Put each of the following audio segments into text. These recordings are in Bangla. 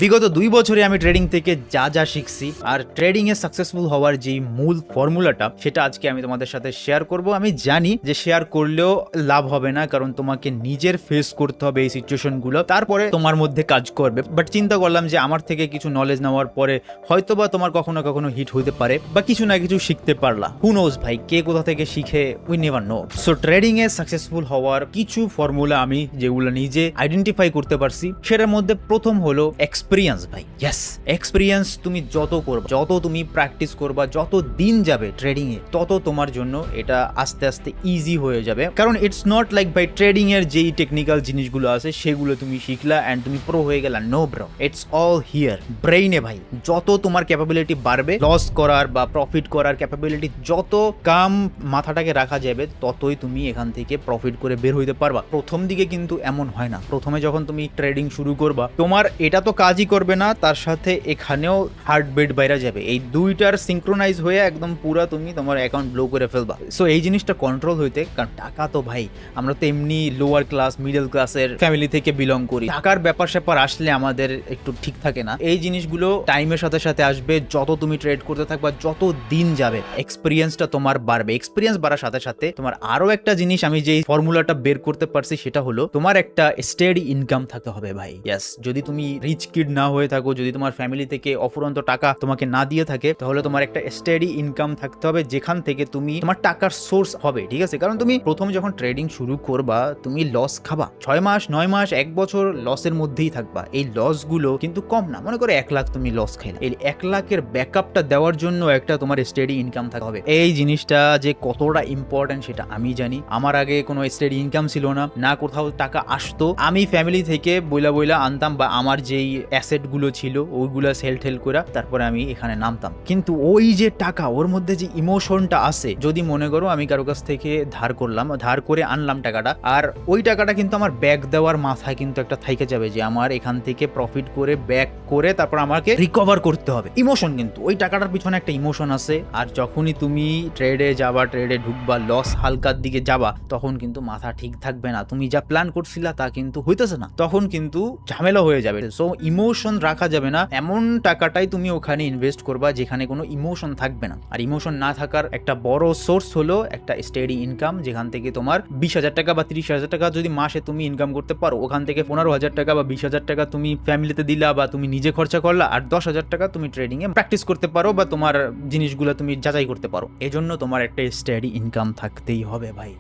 বিগত 2 বছরে আমি ট্রেডিং থেকে যা যা শিখছি আর ট্রেডিং এ সাকসেসফুল হওয়ার যে মূল ফর্মুলাটা সেটা আজকে আমি তোমাদের সাথে শেয়ার করব। আমি জানি যে শেয়ার করলেও লাভ হবে না, কারণ তোমাকে নিজের ফেস করতে হবে এই সিচুয়েশনগুলো, তারপরে তোমার মধ্যে কাজ করবে। বাট চিন্তা করলাম যে আমার থেকে কিছু নলেজ নেওয়ার পরে হয়তোবা তোমার কখনো কখনো হিট হতে পারে বা কিছু না কিছু শিখতে পারলা। হু নোজ ভাই, কে কোথা থেকে শিখে we never know. So trading a successful হওয়ার কিছু ফর্মুলা আমি যেগুলো নিজে আইডেন্টিফাই করতে পারছি, সেটার মধ্যে প্রথম হলো এক্সপিরিয়েন্স ভাই। ইয়েস, এক্সপিরিয়েন্স তুমি যত করবা, যত তুমি প্র্যাকটিস করবা, যত দিন যাবে ট্রেডিং এ, তত তোমার জন্য এটা আস্তে আস্তে ইজি হয়ে যাবে। কারণ ইটস নট লাইক ভাই ট্রেডিং এর যেই টেকনিক্যাল জিনিসগুলো আছে সেগুলো তুমি শিখলা এন্ড তুমি প্রো হয়ে গেলা। No bro, it's all here ব্রেইনে ভাই। যত তোমার ক্যাপাবিলিটি বাড়বে, লস করার বা প্রফিট করার ক্যাপাবিলিটি যত কাম মাথাটাকে রাখা যাবে, ততই তুমি এখান থেকে প্রফিট করে বের হইতে পারবা। প্রথম দিকে কিন্তু এমন হয় না। প্রথমে যখন তুমি ট্রেডিং শুরু করবা, তোমার এটা তো কাজই করবে না, তার সাথে এখানেও হার্টবিট বাইরে যাবে। এই দুইটার সিঙ্ক্রোনাইজ হয়ে একদম পুরা তুমি তোমার অ্যাকাউন্ট ব্লো করে ফেলবা। সো এই জিনিসটা কন্ট্রোল হইতে, কারণ টাকা তো ভাই, আমরা তো এমনি লোয়ার ক্লাস মিডল ক্লাসের ফ্যামিলি থেকে বিলং করি। টাকার ব্যাপার স্যাপার আসলে আমাদের একটু ঠিক থাকে না। এই জিনিসগুলো টাইমের সাথে সাথে আসবে। যত তুমি ট্রেড করতে থাকবা, যত দিন যাবে, এক্সপিরিয়েন্সটা তোমার বাড়বে। এক্সপিরিয়েন্স বাড়ার সাথে সাথে তোমার আরো একটা জিনিস আমি যে ফর্মুলাটা বের করতে পারছি, সেটা হলো তোমার একটা স্টেডি ইনকাম থাকতে হবে ভাই। ইয়েস, যদি তুমি রিচ কিড না হয়ে থাকো, যদি তোমার ফ্যামিলি থেকে অফুরন্ত টাকা তোমাকে না দিয়ে থাকে, তাহলে তোমার একটা স্টেডি ইনকাম থাকতে হবে, যেখান থেকে তুমি তোমার টাকার সোর্স হবে। ঠিক আছে, কারণ তুমি প্রথম যখন ট্রেডিং শুরু করবা, তুমি লস খাবা। 6 মাস 9 মাস 1 বছর লসের মধ্যেই থাকবা। এই লস গুলো কিন্তু কম না। মনে করো 1 লাখ তুমি লস খাইলে, এই 1 লাখের ব্যাকআপটা দেওয়ার জন্য একটা তোমার স্টেডি ইনকাম থাকতে হবে। এই জিনিসটা যে কতটা ইম্পর্টেন্ট সেটা আমি জানি। আমার আগে কোনো স্টেডি ইনকাম ছিল না, না কোথাও টাকা আসতো। আমি ফ্যামিলি থেকে বইলা আনতাম, বা আমার যেই অ্যাসেট গুলো ছিল ওইগুলা সেল টেল করে তারপরে আমি এখানে নামতাম। কিন্তু ওই যে টাকা, ওর মধ্যে যে ইমোশনটা আছে, যদি মনে করো আমি কারো কাছ থেকে ধার করলাম, ধার করে আনলাম টাকাটা, আর ওই টাকাটা কিন্তু আমার ব্যাক দেওয়ার মাথায় কিন্তু একটা থাইকে যাবে যে আমার এখান থেকে প্রফিট করে ব্যাক করে তারপর আমাকে রিকভার করতে হবে। ইমোশন, কিন্তু ওই টাকাটার পিছনে একটা ইমোশন আছে। আর যখনই তুমি ট্রেডে যাবা, ট্রেডে ঢুকবা, লস হালকার দিকে যাবা, তখন কিন্তু মাথা ঠিক থাকবে না। তুমি যা প্ল্যান করছিলা তা কিন্তু হইতেছে না, তখন কিন্তু ঝামেলা হয়ে যাবে। সো ইমোশন রাখা যাবে না। এমন টাকাটাই তুমি ওখানে ইনভেস্ট করবা যেখানে কোনো ইমোশন থাকবে না। আর ইমোশন না থাকার একটা বড় সোর্স হলো একটা স্টেডি ইনকাম, যেখান থেকে তোমার 20,000 টাকা বা 30,000 টাকা যদি মাসে তুমি ইনকাম করতে পারো, ওখান থেকে 15,000 টাকা বা 20,000 টাকা তুমি ফ্যামিলিতে দিলা বা তুমি নিজে খরচা করলা, আর 10,000 টাকা তুমি ট্রেডিং এ প্র্যাকটিস করতে পারো বা তোমার জিনিসগুলো তুমি যাচাই করতে পারো। এজন্য তোমার একটা স্টেডি ইনকাম থাকতেই হবে ভাই,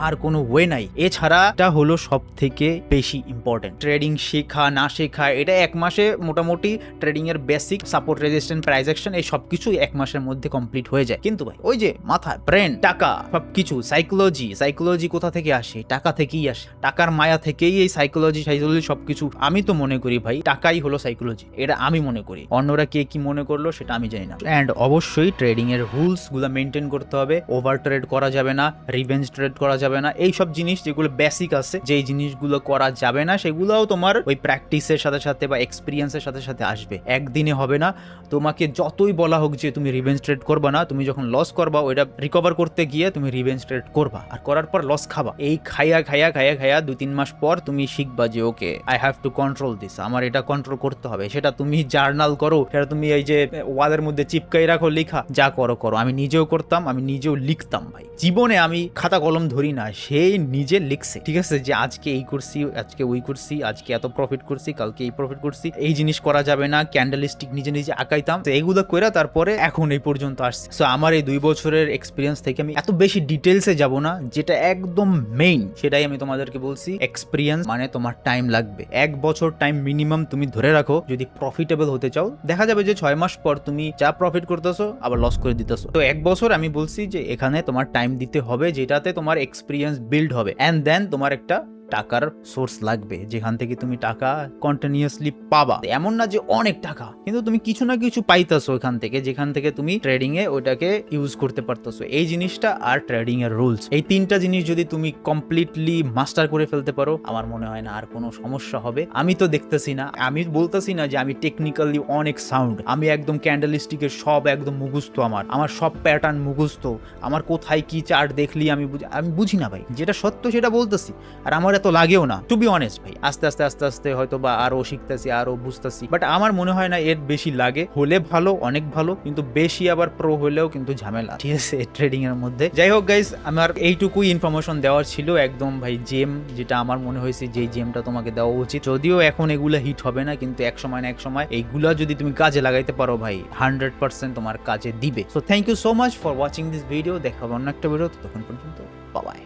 আর কোনো ওয়ে নাই। এছাড়া এটা হলো সব থেকে বেশি ইম্পর্টেন্ট। ট্রেডিং শেখা না শেখা, এটা 1 মাসে মোটামুটি ট্রেডিং এর basic, support, resistance, price action, এই সবকিছু 1 মাসের মধ্যে কমপ্লিট হয়ে যায়। কিন্তু ভাই ওই যে মাথা, ব্রেন, টাকা, সবকিছু সাইকোলজি কোথা থেকে আসে? টাকা থেকেই আসে। টাকার মায়া থেকেই এই সাইকোলজি সবকিছু। আমি তো মনে করি ভাই টাকাই হলো সাইকোলজি, এটা আমি মনে করি। অন্যরা কে কি মনে করলো সেটা আমি জানি না। এন্ড অবশ্যই ট্রেডিং এর রুলস গুলো মেনটেন করতে হবে। ওভার ট্রেড করা যাবে না, রিভেঞ্জ ট্রেড করা যাবে না। এই সব জিনিস যেগুলো বেসিক আছে, যেই জিনিসগুলো করা যাবে না, সেগুলোও তোমার ওই প্র্যাকটিসের সাথে সাথে বা এক্সপিরিয়েন্সের সাথে সাথে আসবে। একদিনে হবে না। তোমাকে যতই বলা হোক যে তুমি রিভেঞ্জ ট্রেড করবা না, তুমি যখন লস করবা ওইটা রিকভার করতে গিয়ে তুমি রিভেঞ্জ ট্রেড করবা, আর করার পর লস খাবা। এই খাইয়া 2-3 মাস পর তুমি শিখবা যে okay, I have to control this, আমার এটা কন্ট্রোল করতে হবে। সেটা তুমি জার্নাল করো, সেটা তুমি এই যে ওয়ালের মধ্যে চিপকাই রাখো, লেখা যা করো। আমি নিজেও করতাম, আমি নিজেও লিখতাম ভাই। জীবনে আমি খাতা কলম ধরি না, সে নিজে লিখছে। ঠিক আছে, যে আজকে এই করছি, আজকে ওই করছি, আজকে এত প্রফিট করছি, কালকে এই প্রফিট করছি, এই জিনিস করা যাবে না। ক্যান্ডেল স্টিক নিজে আঁকাইতাম, এইগুলো করে তারপরে এখন এই পর্যন্ত আসছে। সো আমার এই 2 বছরের এক্সপিরিয়েন্স থেকে আমি এত বেশি ডিটেলসে যাব না, যেটা একদম মেইন সেটাই আমি তোমাদেরকে বলছি। এক্সপিরিয়েন্স মানে তোমার টাইম লাগবে। 1 বছর টাইম মিনিমাম তুমি ধরে রাখো যদি প্রফিটেবল হতে চাও। দেখা যাবে যে 6 মাস পর তুমি যা প্রফিট করতেছো আবার লস করে দিতেছো। তো 1 বছর আমি বলছি যে এখানে তোমার টাইম দিতে হবে, যেটাতে তোমার এক্সপিরিয়েন্স বিল্ড হবে, এন্ড দেন তোমার একটা টাকার সোর্স লাগবে, যেখান থেকে তুমি টাকা কন্টিনিউয়াসলি পাবা। এমন না যে অনেক টাকা, কিন্তু তুমি কিছু না কিছু পাইতেছো এখান থেকে, যেখান থেকে তুমি ট্রেডিং এ ওইটাকে ইউজ করতে পারতেছো। এই জিনিসটা আর ট্রেডিং এর রুলস, এই 3টা জিনিস যদি তুমি কমপ্লিটলি মাস্টার করে ফেলতে পারো, আমার মনে হয় না আর কোনো সমস্যা হবে। আমি তো দেখতেছি না, আমি বলতেছি না যে আমি টেকনিক্যালি অনেক সাউন্ড, আমি একদম ক্যান্ডেল স্টিকের সব একদম মুখস্থ, আমার সব প্যাটার্ন মুখস্থ, আমার কোথায় কি চার্ট দেখলি আমি বুঝি না ভাই। যেটা সত্য সেটা বলতেছি, আর আমার তো লাগেও না, টু বি অনেস্ট ভাই। আস্তে আস্তে আস্তে আস্তে হয়তো বা আরো শিখতেছি, আরো বুঝতেছি, বাট আমার মনে হয় না এর বেশি লাগে। হলে ভালো, অনেক ভালো, কিন্তু বেশি আবার প্রো হলেও কিন্তু ঝামেলা, ঠিক আছে, ট্রেডিং এর মধ্যে। যাই হোক গাইস, আমার এইটুকুই ইনফরমেশন দেওয়ার ছিল একদম ভাই। জেম যেটা আমার মনে হয়েছে যে জেমটা তোমাকে দেওয়া উচিত, যদিও এখন এগুলা হিট হবে না, কিন্তু এক সময় না এক সময় এইগুলা যদি তুমি কাজে লাগাইতে পারো ভাই, 100% তোমার কাজে দিবে। So thank you so much for watching this video. দেখা হবে অন্য একটা ভিডিও, ততক্ষণ পর্যন্ত বাই বাই।